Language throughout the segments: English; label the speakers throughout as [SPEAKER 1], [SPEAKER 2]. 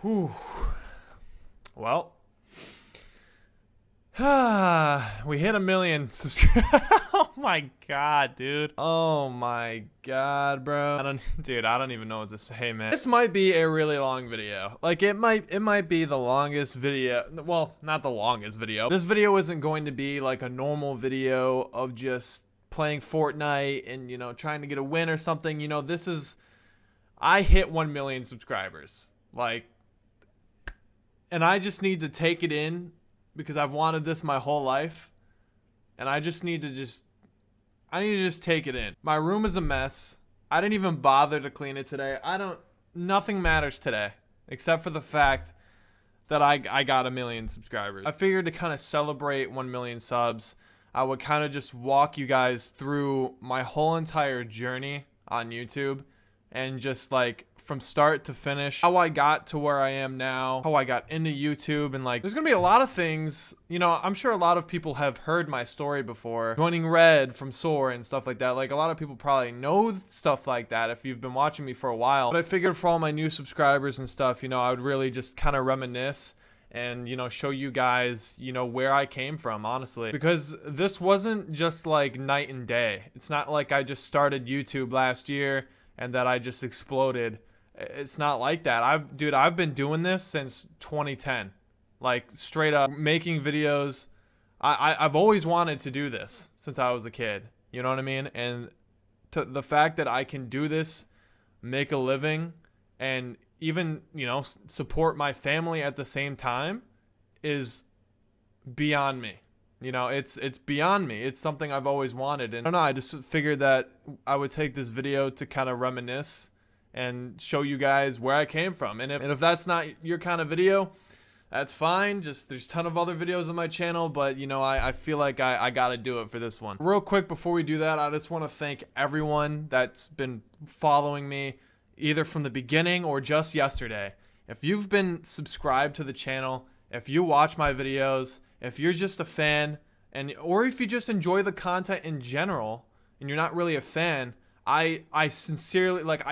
[SPEAKER 1] Whew. Well, we hit 1 million subscribers. Oh my god, dude. Oh my god, bro. I don't even know what to say, man. This might be a really long video. Like it might be the longest video. Well, not the longest video. This video isn't going to be like a normal video of just playing Fortnite and, you know, trying to get a win or something. You know, I hit 1 million subscribers. Like, and I just need to take it in because I've wanted this my whole life. And I need to just take it in. My room is a mess. I didn't even bother to clean it today. Nothing matters today except for the fact that I got 1 million subscribers. I figured to kind of celebrate 1 million subs, I would kind of just walk you guys through my whole entire journey on YouTube and just like from start to finish, how I got to where I am now, how I got into YouTube, and like there's gonna be a lot of things, you know, I'm sure a lot of people have heard my story before, joining Red from Soar and stuff like that. Like a lot of people probably know stuff like that if you've been watching me for a while, but I figured for all my new subscribers and stuff, you know, I would really just kind of reminisce and, you know, show you guys, you know, where I came from, honestly, because this wasn't just like night and day. It's not like I just started YouTube last year and that I just exploded. It's not like that. I've been doing this since 2010, like straight up making videos. I've always wanted to do this since I was a kid. You know what I mean? And the fact that I can do this, make a living, and even, you know, support my family at the same time is beyond me. You know, it's beyond me. It's something I've always wanted. And I don't know, I just figured that I would take this video to kind of reminisce and show you guys where I came from. And if that's not your kind of video, that's fine. Just there's a ton of other videos on my channel, but you know, I feel like I gotta do it for this one. Real quick before we do that, I just want to thank everyone that's been following me either from the beginning or just yesterday. If you've been subscribed to the channel, if you watch my videos, if you're just a fan, or if you just enjoy the content in general and you're not really a fan, I sincerely, like,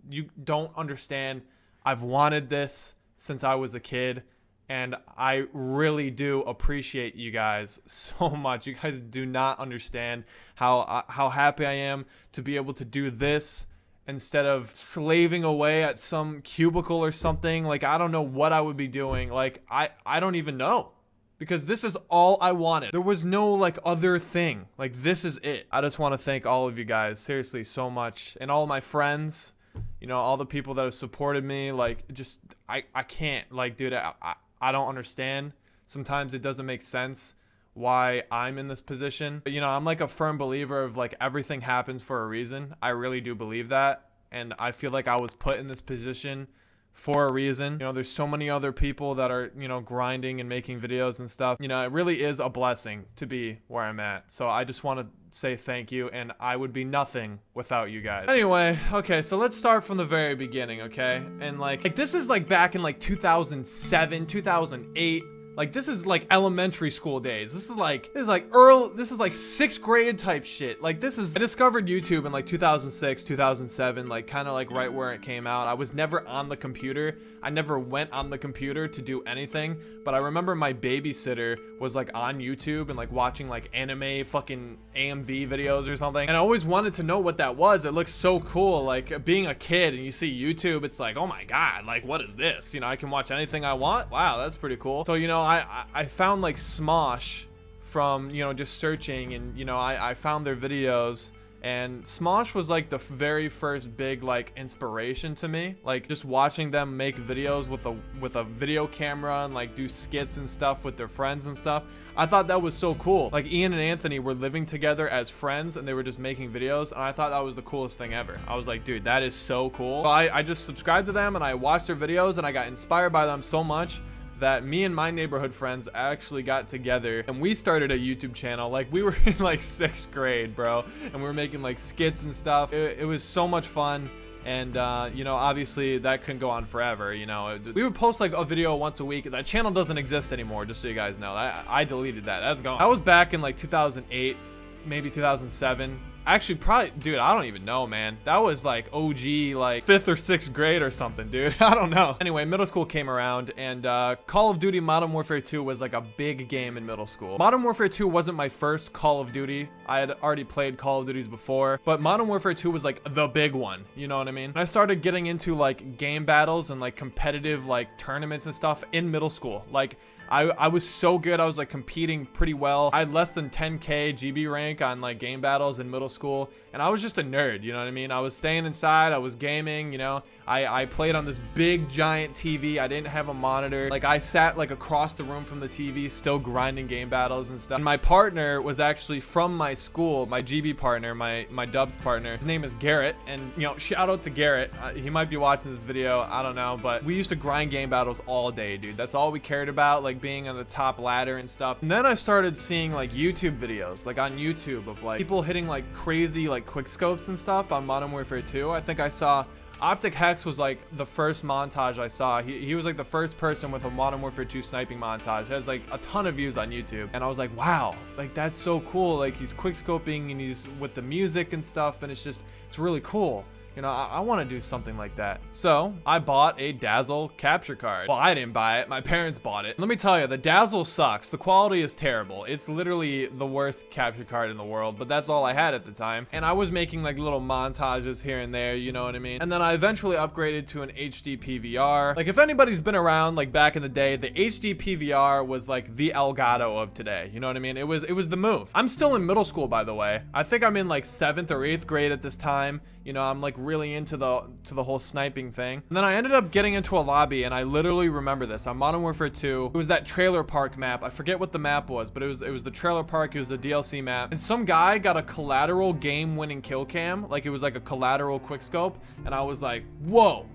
[SPEAKER 1] you don't understand. I've wanted this since I was a kid, and I really do appreciate you guys so much. You guys do not understand how happy I am to be able to do this instead of slaving away at some cubicle or something. Like, I don't know what I would be doing. Like, I don't even know, because this is all I wanted. There was no like other thing. Like, this is it. I just want to thank all of you guys seriously so much, and all my friends, you know, all the people that have supported me. Like, just I can't, like, dude, I don't understand. Sometimes it doesn't make sense why I'm in this position. But, you know, I'm like a firm believer of like everything happens for a reason. I really do believe that, and I feel like I was put in this position for a reason. You know, there's so many other people that are, you know, grinding and making videos and stuff. You know, it really is a blessing to be where I'm at. So I just want to say thank you, and I would be nothing without you guys. Anyway, okay, so let's start from the very beginning, okay? And like this is like back in like 2007, 2008. Like, this is like elementary school days. This is like sixth grade type shit. Like, I discovered YouTube in like 2006, 2007, like kind of like right where it came out. I was never on the computer. I never went on the computer to do anything, but I remember my babysitter was like on YouTube and like watching like anime fucking AMV videos or something. And I always wanted to know what that was. It looks so cool. Like, being a kid and you see YouTube, it's like, oh my God, like, what is this? You know, I can watch anything I want. Wow, that's pretty cool. So, you know, I found like Smosh from, you know, just searching, and, you know, I found their videos, and Smosh was like the very first big like inspiration to me. Like, just watching them make videos with a video camera and like do skits and stuff with their friends and stuff. I thought that was so cool. Like, Ian and Anthony were living together as friends, and they were just making videos, and I thought that was the coolest thing ever. I was like, dude, that is so cool. So I just subscribed to them, and I watched their videos, and I got inspired by them so much that me and my neighborhood friends actually got together and we started a YouTube channel. Like, we were in like 6th grade, bro, and we were making like skits and stuff. It was so much fun. And you know, obviously that couldn't go on forever. You know, we would post like a video once a week. That channel doesn't exist anymore, just so you guys know. I deleted that. That's gone. That was back in like 2008, maybe 2007. Actually, probably, dude, I don't even know, man. That was like OG, like 5th or 6th grade or something, dude. I don't know. Anyway, middle school came around, and Call of Duty Modern Warfare 2 was like a big game in middle school. Modern Warfare 2 wasn't my first Call of Duty. I had already played Call of Duties before, but Modern Warfare 2 was like the big one. You know what I mean? And I started getting into like game battles and like competitive like tournaments and stuff in middle school. Like, I was so good. I was like competing pretty well. I had less than 10K GB rank on like game battles in middle school, and I was just a nerd, you know what I mean? I was staying inside, I was gaming, you know. I played on this big giant TV. I didn't have a monitor. Like, I sat like across the room from the TV, still grinding game battles and stuff. And my partner was actually from my school, my GB partner, my dubs partner. His name is Garrett, and you know, shout out to Garrett. He might be watching this video, I don't know, but we used to grind game battles all day, dude. That's all we cared about, like being on the top ladder and stuff. And then I started seeing like YouTube videos, like on YouTube, of like people hitting like crazy like quick scopes and stuff on Modern Warfare 2. I think I saw Optic Hex was like the first montage I saw. He was like the first person with a Modern Warfare 2 sniping montage. It has like a ton of views on YouTube, and I was like, wow, like that's so cool. Like, he's quick scoping and he's with the music and stuff, and it's really cool. You know, I want to do something like that. So I bought a Dazzle capture card. Well, I didn't buy it. My parents bought it. Let me tell you, the Dazzle sucks. The quality is terrible. It's literally the worst capture card in the world, but that's all I had at the time. And I was making like little montages here and there, you know what I mean? And then I eventually upgraded to an HD PVR. Like, if anybody's been around like back in the day, the HD PVR was like the Elgato of today. You know what I mean? It was the move. I'm still in middle school, by the way. I think I'm in like 7th or 8th grade at this time. You know, I'm like really into the whole sniping thing. And then I ended up getting into a lobby, and I literally remember this on Modern Warfare 2. It was that trailer park map. I forget what the map was, but it was the trailer park. It was the DLC map. And some guy got a collateral game-winning kill cam. Like, it was like a collateral quickscope, and I was like, whoa,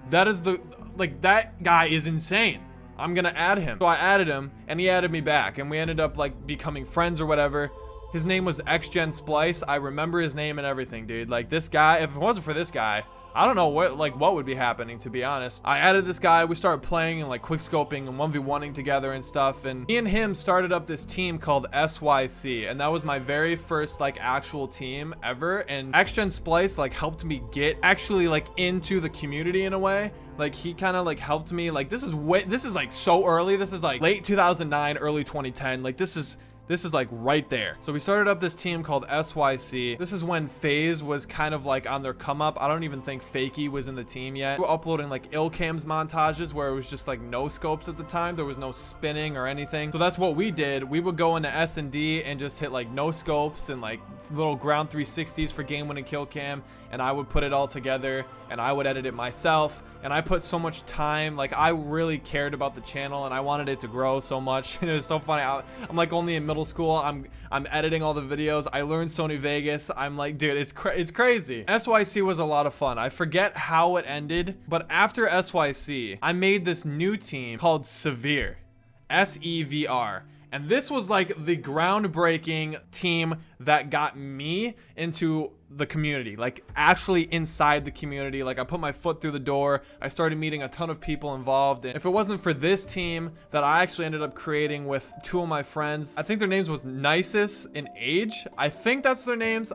[SPEAKER 1] that guy is insane. I'm gonna add him. So I added him, and he added me back, and we ended up like becoming friends or whatever. His name was XGen Splice. I remember his name and everything, dude. Like, this guy, if it wasn't for this guy, I don't know what would be happening, to be honest. I added this guy. We started playing and like quick scoping and 1v1ing together and stuff. And me and him started up this team called SYC, and that was my very first like actual team ever. And XGen Splice like helped me get actually like into the community in a way. Like, he kind of like helped me. Like, this is like so early. This is like late 2009, early 2010. Like, this is like right there. So we started up this team called SYC. This is when FaZe was kind of like on their come up. I don't even think Fakey was in the team yet. We were uploading like Ilcams montages where it was just like no scopes at the time. There was no spinning or anything. So that's what we did. We would go into S&D and just hit like no scopes and like little ground 360s for game winning kill cam. And I would put it all together, and I would edit it myself. And I put so much time. Like, I really cared about the channel, and I wanted it to grow so much. And it was so funny. I'm like only in middle school. I'm editing all the videos. I learned Sony Vegas. I'm like, dude, it's crazy. SYC was a lot of fun. I forget how it ended, but after SYC, I made this new team called Severe, SEVR. And this was like the groundbreaking team that got me into the community, like actually inside the community. Like, I put my foot through the door. I started meeting a ton of people involved. And if it wasn't for this team that I actually ended up creating with 2 of my friends, I think their names was Nisus and Age. I think that's their names.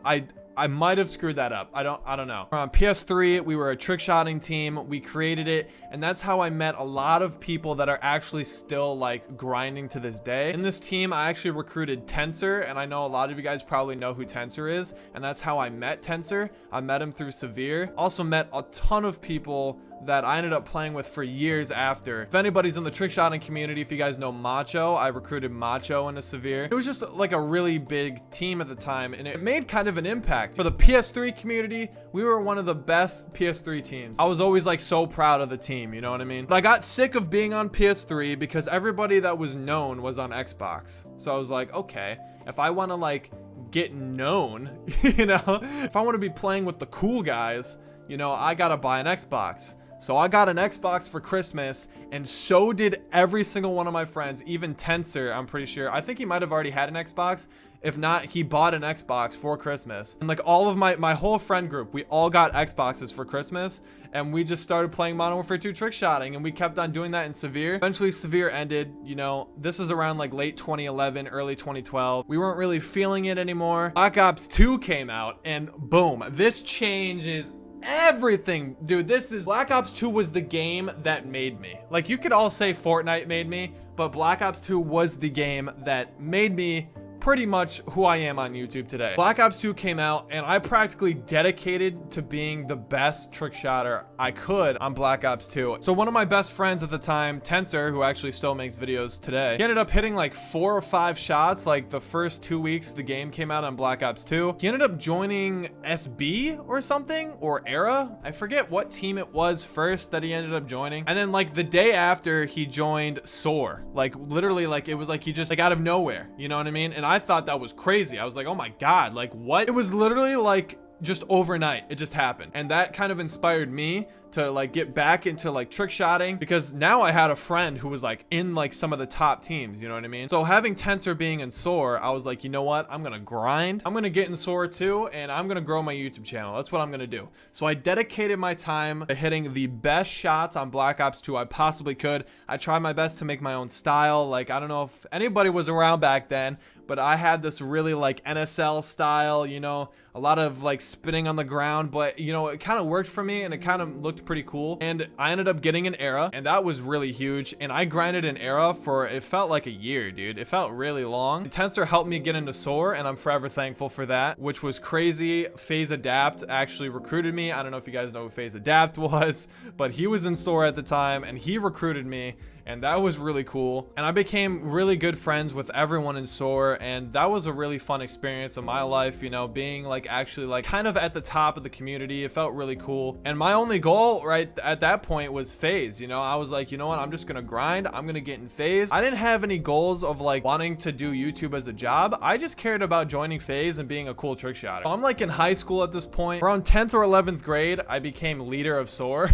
[SPEAKER 1] I might have screwed that up. I don't know. On PS3, we were a trick shotting team. We created it, and that's how I met a lot of people that are actually still like grinding to this day. In this team, I actually recruited Tensor, and I know a lot of you guys probably know who Tensor is, and that's how I met Tensor. I met him through Severe. Also met a ton of people that I ended up playing with for years after. If anybody's in the trick shotting community, if you guys know Macho, I recruited Macho into Severe. It was just like a really big team at the time, and it made kind of an impact. For the PS3 community, we were one of the best PS3 teams. I was always like so proud of the team, you know what I mean? But I got sick of being on PS3 because everybody that was known was on Xbox. So I was like, okay, if I want to like get known, you know, if I want to be playing with the cool guys, you know, I gotta buy an Xbox. So I got an Xbox for Christmas, and so did every single one of my friends, even Tensor, I'm pretty sure. I think he might have already had an Xbox. If not, he bought an Xbox for Christmas. And like all of my whole friend group, we all got Xboxes for Christmas. And we just started playing Modern Warfare 2 trick shotting, and we kept on doing that in Severe. Eventually Severe ended, you know, this is around like late 2011, early 2012. We weren't really feeling it anymore. Black Ops 2 came out, and boom, this changes everything. Dude, Black Ops 2 was the game that made me. Like, you could all say Fortnite made me, but Black Ops 2 was the game that made me pretty much who I am on YouTube today. Black Ops 2 came out, and I practically dedicated to being the best trick shotter I could on Black Ops 2. So one of my best friends at the time, Tensor, who actually still makes videos today, he ended up hitting like 4 or 5 shots like the first 2 weeks the game came out on Black Ops 2. He ended up joining SB or something, or Era. I forget what team it was first that he ended up joining. And then like the day after, he joined SOAR. Like literally, like it was like he just like out of nowhere, you know what I mean? And I thought that was crazy. I was like, oh my God, like what? It was literally like just overnight. It just happened. And that kind of inspired me to like get back into like trick shotting, because now I had a friend who was like in like some of the top teams, you know what I mean? So having Tensor being in SOAR, I was like, you know what? I'm gonna grind. I'm gonna get in SOAR too, and I'm gonna grow my YouTube channel. That's what I'm gonna do. So I dedicated my time to hitting the best shots on Black Ops 2 I possibly could. I tried my best to make my own style. Like, I don't know if anybody was around back then, but I had this really like NSL style, you know, a lot of like spinning on the ground, but you know, it kind of worked for me and it kind of looked pretty cool. And I ended up getting an Era, and that was really huge. And I grinded an Era for, it felt like a year, dude. It felt really long. And Tensor helped me get into SOAR, and I'm forever thankful for that, which was crazy. FaZe Adapt actually recruited me. I don't know if you guys know who FaZe Adapt was, but he was in SOAR at the time and he recruited me. And that was really cool. And I became really good friends with everyone in SOAR, and that was a really fun experience in my life, you know, being like actually like kind of at the top of the community. It felt really cool. And my only goal right at that point was FaZe. You know, I was like, you know what, I'm just gonna grind. I'm gonna get in FaZe. I didn't have any goals of like wanting to do YouTube as a job. I just cared about joining FaZe and being a cool trick shotter. I'm like in high school at this point. Around 10th or 11th grade, I became leader of SOAR.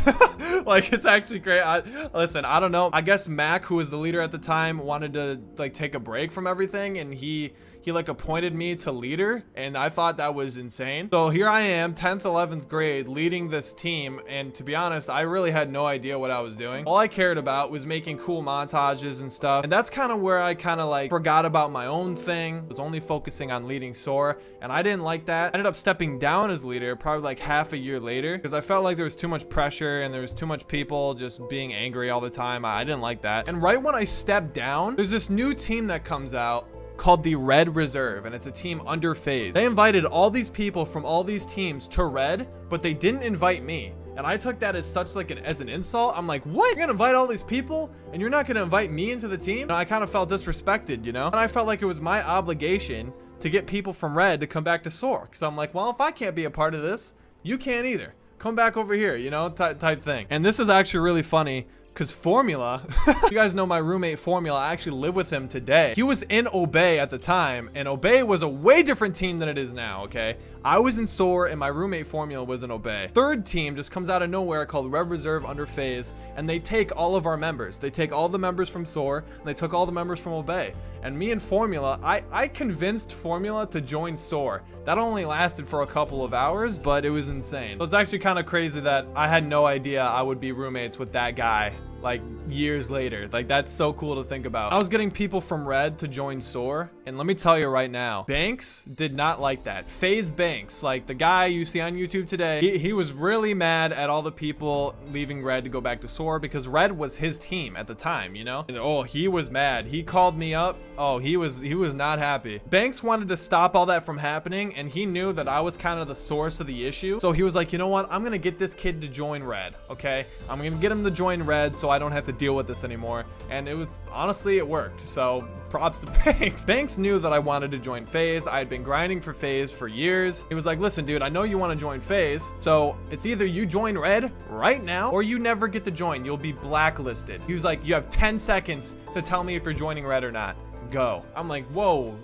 [SPEAKER 1] Like, it's actually great. Listen, I don't know. I guess Mac, who was the leader at the time, wanted to like take a break from everything, and he like appointed me to leader, and I thought that was insane. So here I am, 10th 11th grade, leading this team, and to be honest, I really had no idea what I was doing. All I cared about was making cool montages and stuff, and that's kind of where I kind of like forgot about my own thing. I was only focusing on leading SOAR, and I didn't like that. I ended up stepping down as leader probably like half a year later, because I felt like there was too much pressure and there was too much people just being angry all the time. I didn't like that. And right when I stepped down, there's this new team that comes out called the Red Reserve, and it's a team under FaZe. They invited all these people from all these teams to Red, but they didn't invite me. And I took that as such like as an insult. I'm like, what? You're gonna invite all these people and you're not gonna invite me into the team? And I kind of felt disrespected, you know? And I felt like it was my obligation to get people from Red to come back to SOAR. Because I'm like, well, if I can't be a part of this, you can't either. Come back over here, you know, type thing. And this is actually really funny, because Formula, you guys know my roommate Formula, I actually live with him today. He was in Obey at the time, and Obey was a way different team than it is now, okay? I was in SOAR, and my roommate Formula was in Obey. Third team just comes out of nowhere called Red Reserve under FaZe, and they take all of our members. They take all the members from SOAR, and they took all the members from Obey. And me and Formula, I convinced Formula to join SOAR. That only lasted for a couple of hours, but it was insane. So it's actually kind of crazy that I had no idea I would be roommates with that guy like years later. Like, that's so cool to think about. I was getting people from Red to join SOAR, and let me tell you right now, Banks did not like that. FaZe Banks, like the guy you see on YouTube today, he was really mad at all the people leaving Red to go back to SOAR, because Red was his team at the time, you know? And oh, he was mad. He called me up. Oh, he was not happy. Banks wanted to stop all that from happening, and he knew that I was kind of the source of the issue. So he was like, you know what? I'm gonna get this kid to join Red, okay? I'm gonna get him to join Red so I don't have to deal with this anymore. And it was, honestly, it worked. So props to Banks. Banks knew that I wanted to join FaZe. I had been grinding for FaZe for years. He was like, listen, dude, I know you want to join FaZe, so it's either you join Red right now or you never get to join. You'll be blacklisted. He was like, you have 10 seconds to tell me if you're joining Red or not. Go. I'm like, whoa.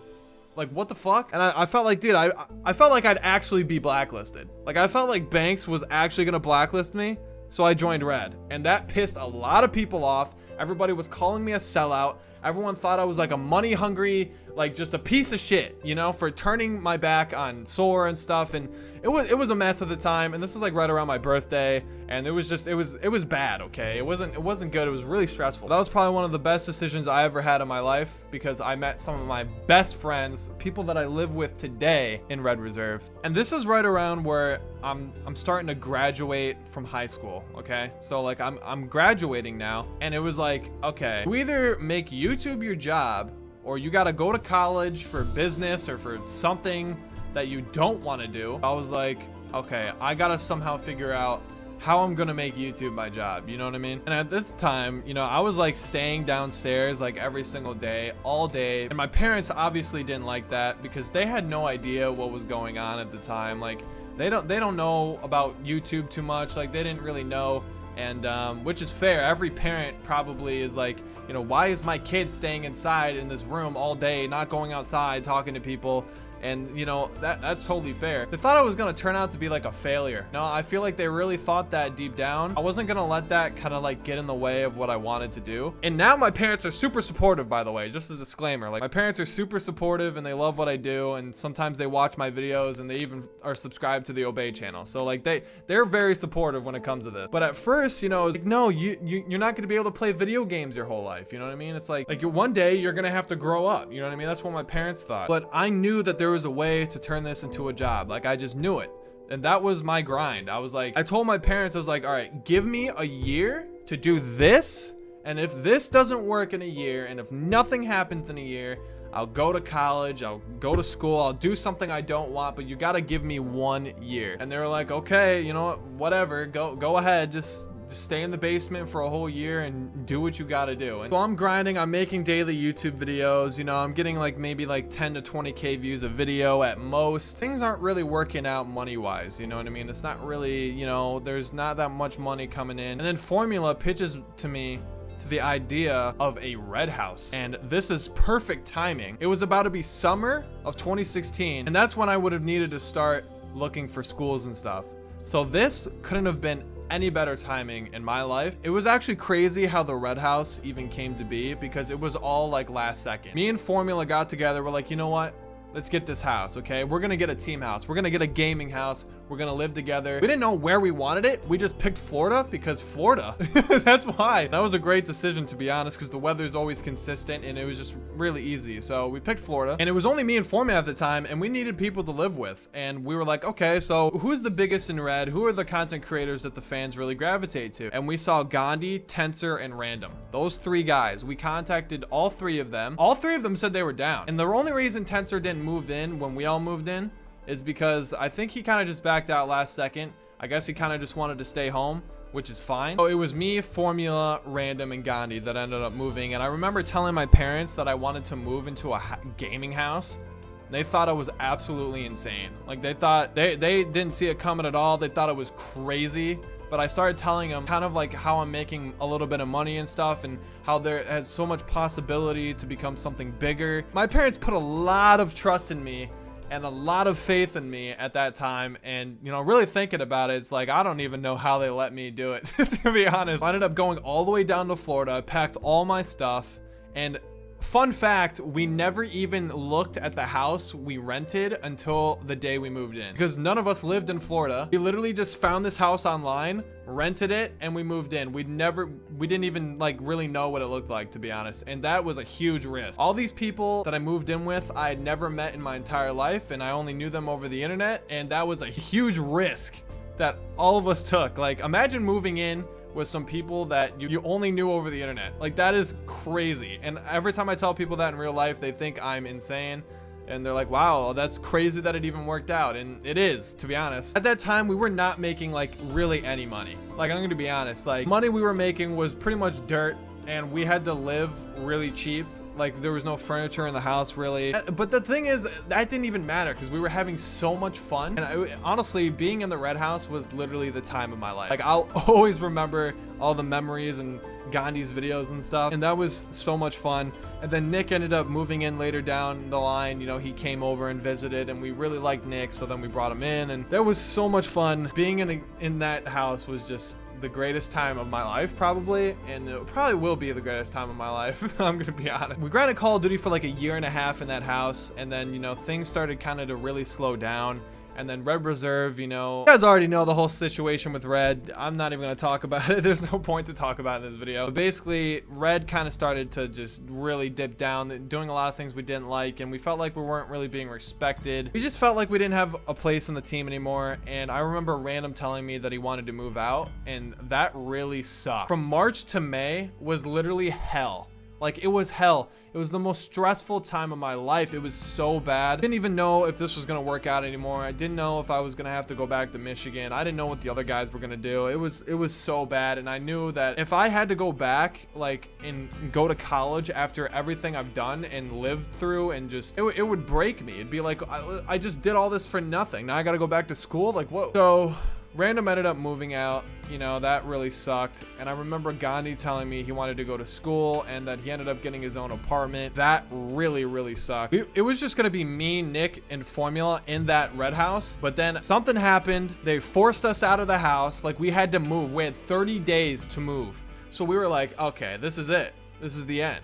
[SPEAKER 1] Like, what the fuck? And I felt like, dude, I felt like I'd actually be blacklisted. Like, I felt like Banks was actually gonna blacklist me. So I joined Red, and that pissed a lot of people off. Everybody was calling me a sellout. Everyone thought I was like a money hungry, like just a piece of shit, you know, for turning my back on SOAR and stuff. And it was a mess at the time. And this is like right around my birthday, and it was bad. Okay, it wasn't good. It was really stressful. That was probably one of the best decisions I ever had in my life, because I met some of my best friends, people that I live with today, in Red Reserve. And this is right around where I'm starting to graduate from high school. Okay, so like I'm graduating now, and it was like, okay, you either make YouTube your job, or you gotta go to college for business or for something that you don't want to do. I was like, okay, I gotta somehow figure out how I'm gonna make YouTube my job, you know what I mean? And at this time, you know, I was like staying downstairs like every single day, all day. And my parents obviously didn't like that, because they had no idea what was going on at the time. Like they don't know about YouTube too much. Like they didn't really know. And which is fair. Every parent probably is like, you know, why is my kid staying inside in this room all day, not going outside, talking to people? And you know, that's totally fair. They thought I was gonna turn out to be like a failure. No, I feel like they really thought that deep down. I wasn't gonna let that kind of like get in the way of what I wanted to do. And now my parents are super supportive, by the way, just as a disclaimer. Like my parents are super supportive and they love what I do, and sometimes they watch my videos and they even are subscribed to the Obey channel. So like they're very supportive when it comes to this. But at first, you know, it was like, no, you're not gonna be able to play video games your whole life. You know what I mean? It's like one day you're gonna have to grow up. You know what I mean? That's what my parents thought. But I knew that there was a way to turn this into a job. Like I just knew it, and that was my grind. I was like, I told my parents, I was like, all right, give me a year to do this, and if this doesn't work in a year, and if nothing happens in a year, I'll go to college, I'll go to school, I'll do something I don't want, but you gotta give me 1 year. And they were like, okay, you know what, whatever, go ahead, just stay in the basement for a whole year and do what you gotta do. And so I'm grinding, I'm making daily YouTube videos, you know, I'm getting like maybe like 10 to 20k views a video at most. Things aren't really working out money wise, you know what I mean? It's not really, you know, there's not that much money coming in. And then Formula pitches to me the idea of a red house, and this is perfect timing. It was about to be summer of 2016, and that's when I would have needed to start looking for schools and stuff. So this couldn't have been any better timing in my life. It was actually crazy how the red house even came to be, because it was all like last second. Me and Formula got together, we're like, you know what, let's get this house, okay? We're gonna get a team house, we're gonna get a gaming house, we're gonna live together. We didn't know where we wanted it. We just picked Florida because Florida. That's why. That was a great decision, to be honest, because the weather is always consistent and it was just really easy. So we picked Florida, and it was only me and Formula at the time, and we needed people to live with. And we were like, okay, so who's the biggest in Red? Who are the content creators that the fans really gravitate to? And we saw Gandhi, Tensor, and Random. Those three guys. We contacted all three of them. All three of them said they were down. And the only reason Tensor didn't move in when we all moved in is because I think he kind of just backed out last second. I guess he kind of just wanted to stay home, which is fine. So it was me, Formula, Random, and Gandhi that ended up moving. And I remember telling my parents that I wanted to move into a gaming house. They thought I was absolutely insane. Like they thought, they didn't see it coming at all. They thought it was crazy. But I started telling them kind of like how I'm making a little bit of money and stuff, and how there has so much possibility to become something bigger. My parents put a lot of trust in me and a lot of faith in me at that time. And, you know, really thinking about it, it's like, I don't even know how they let me do it, to be honest. I ended up going all the way down to Florida. I packed all my stuff, and fun fact, we never even looked at the house we rented until the day we moved in, because none of us lived in Florida. We literally just found this house online, rented it, and we moved in. We didn't even like really know what it looked like, to be honest. And that was a huge risk. All these people that I moved in with, I had never met in my entire life, and I only knew them over the internet. And that was a huge risk that all of us took. Like, imagine moving in with some people that you only knew over the internet. Like, that is crazy. And every time I tell people that in real life, they think I'm insane, and they're like, wow, that's crazy that it even worked out. And it is, to be honest. At that time, we were not making like really any money. Like, I'm gonna be honest, like money we were making was pretty much dirt, and we had to live really cheap. Like, there was no furniture in the house, really. But the thing is, that didn't even matter, because we were having so much fun. And honestly, being in the red house was literally the time of my life. Like, I'll always remember all the memories and Gandhi's videos and stuff. And that was so much fun. And then Nick ended up moving in later down the line. You know, he came over and visited, and we really liked Nick. So then we brought him in, and that was so much fun. Being in that house was just the greatest time of my life, probably, and it probably will be the greatest time of my life. I'm gonna be honest. We grinded Call of Duty for like a year and a half in that house, and then, you know, things started kind of to really slow down. And then Red Reserve, you know, you guys already know the whole situation with Red. I'm not even gonna talk about it. There's no point to talk about in this video. But basically, Red kind of started to just really dip down, doing a lot of things we didn't like, and we felt like we weren't really being respected. We just felt like we didn't have a place in the team anymore. And I remember Random telling me that he wanted to move out, and that really sucked. From March to May was literally hell. Like, it was hell. It was the most stressful time of my life. It was so bad. I didn't even know if this was gonna work out anymore. I didn't know if I was gonna have to go back to Michigan. I didn't know what the other guys were gonna do. It was so bad, and I knew that if I had to go back, like, and go to college after everything I've done and lived through, and just it would break me. It'd be like, I just did all this for nothing. Now I gotta go back to school. Like, what? So Random ended up moving out. You know, that really sucked. And I remember Gandhi telling me he wanted to go to school and that he ended up getting his own apartment. That really sucked. It was just gonna be me, Nick, and Formula in that red house. But then something happened. They forced us out of the house. Like, we had to move. We had 30 days to move. So we were like, okay, this is it. This is the end.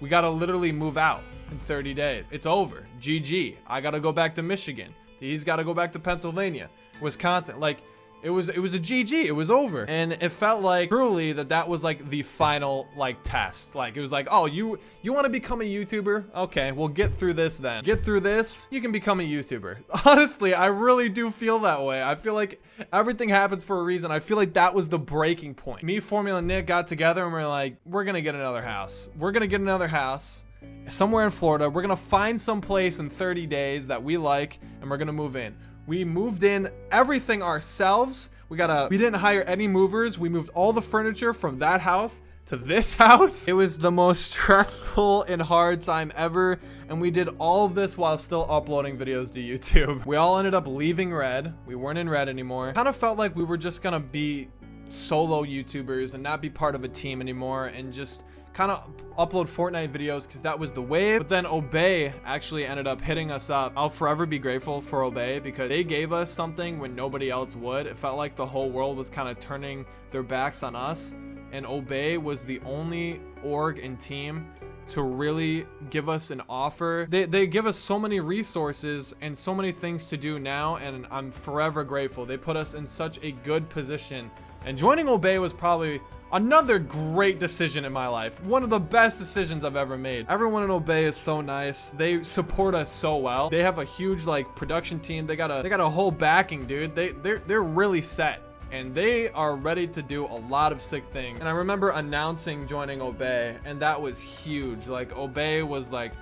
[SPEAKER 1] We gotta literally move out in 30 days. It's over. GG. I gotta go back to Michigan. He's gotta go back to Pennsylvania, Wisconsin. Like, it was a GG. It was over. And it felt like truly that was like the final like test. Like, it was like, oh, you want to become a YouTuber? Okay, we'll get through this then. Get through this, you can become a YouTuber. Honestly, I really do feel that way. I feel like everything happens for a reason. I feel like that was the breaking point. Me, Formula, and Nick got together and we're like, we're gonna get another house. We're gonna get another house somewhere in Florida. We're gonna find some place in 30 days that we like, and we're gonna move in. We moved in everything ourselves. We didn't hire any movers. We moved all the furniture from that house to this house. It was the most stressful and hard time ever. And we did all of this while still uploading videos to YouTube. We all ended up leaving Red. We weren't in Red anymore. Kind of felt like we were just gonna be solo YouTubers and not be part of a team anymore, and just kind of upload Fortnite videos because that was the wave. But then Obey actually ended up hitting us up. I'll forever be grateful for Obey because they gave us something when nobody else would. It felt like the whole world was kind of turning their backs on us, and Obey was the only org and team to really give us an offer. They give us so many resources and so many things to do now, and I'm forever grateful. They put us in such a good position, and joining Obey was probably another great decision in my life. One of the best decisions I've ever made. Everyone in Obey is so nice. They support us so well. They have a huge like production team. They got a whole backing, dude. They're really set, and they are ready to do a lot of sick things. And I remember announcing joining Obey, and that was huge. Like, Obey was like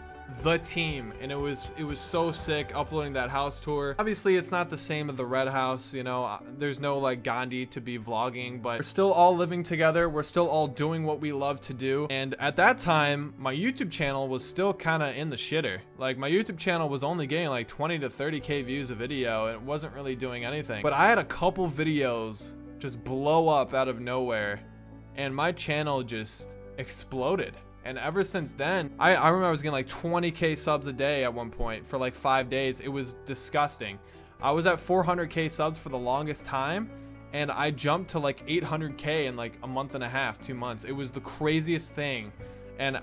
[SPEAKER 1] the team, and it was so sick uploading that house tour. Obviously it's not the same as the red house, you know, there's no like Gandhi to be vlogging, but we're still all living together. We're still all doing what we love to do. And at that time, my YouTube channel was still kind of in the shitter. Like, my YouTube channel was only getting like 20 to 30k views a video, and it wasn't really doing anything. But I had a couple videos just blow up out of nowhere, and my channel just exploded. And ever since then, I remember I was getting like 20k subs a day at one point for like 5 days. It was disgusting. I was at 400k subs for the longest time, and I jumped to like 800k in like a month and a half, 2 months. It was the craziest thing. And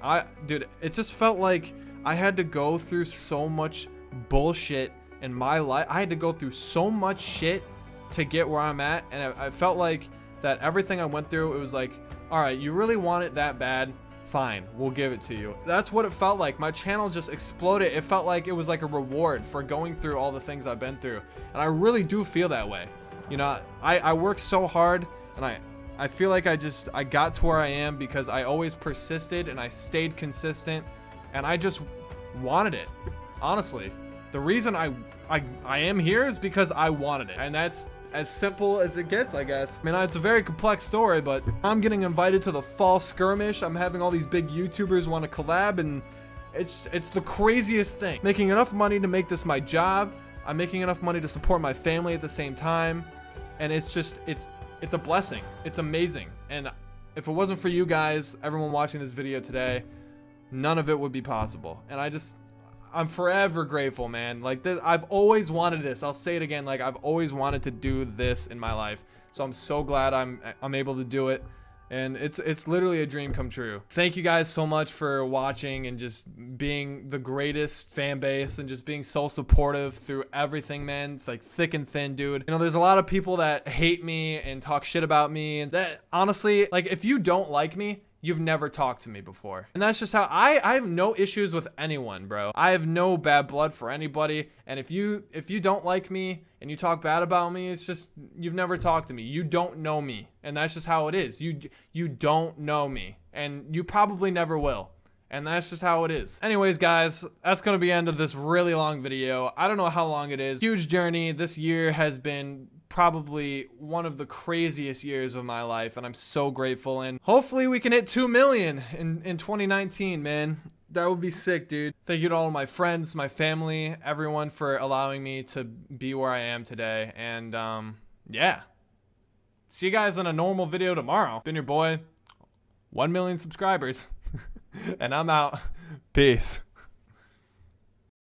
[SPEAKER 1] dude, it just felt like I had to go through so much bullshit in my life. I had to go through so much shit to get where I'm at. And I felt like that everything I went through, it was like, all right, you really want it that bad? Fine, we'll give it to you. That's what it felt like. My channel just exploded. It felt like it was like a reward for going through all the things I've been through. And I really do feel that way. You know, I worked so hard, and I feel like I got to where I am because I always persisted and I stayed consistent, and I just wanted it. Honestly, the reason I am here is because I wanted it, and that's as simple as it gets, I guess. I mean, it's a very complex story, but I'm getting invited to the fall skirmish. I'm having all these big YouTubers want to collab, and it's the craziest thing. Making enough money to make this my job. I'm making enough money to support my family at the same time, and it's a blessing. It's amazing. And if it wasn't for you guys, everyone watching this video today, none of it would be possible. And I'm forever grateful, man. Like, this, I've always wanted this. I'll say it again. Like, I've always wanted to do this in my life. So I'm so glad I'm able to do it. And it's literally a dream come true. Thank you guys so much for watching and just being the greatest fan base and just being so supportive through everything, man. It's like thick and thin, dude. You know, there's a lot of people that hate me and talk shit about me, and that honestly, like, if you don't like me, you've never talked to me before. And that's just how I have no issues with anyone, bro. I have no bad blood for anybody. And if you don't like me and you talk bad about me, it's just, you've never talked to me. You don't know me. And that's just how it is. You don't know me. And you probably never will. And that's just how it is. Anyways, guys, that's gonna be the end of this really long video. I don't know how long it is. Huge journey. This year has been probably one of the craziest years of my life, and I'm so grateful. And hopefully we can hit 2 million in 2019, man. That would be sick, dude. Thank you to all of my friends, my family, everyone for allowing me to be where I am today. And yeah, see you guys in a normal video tomorrow. Been your boy, 1 million subscribers, and I'm out. Peace.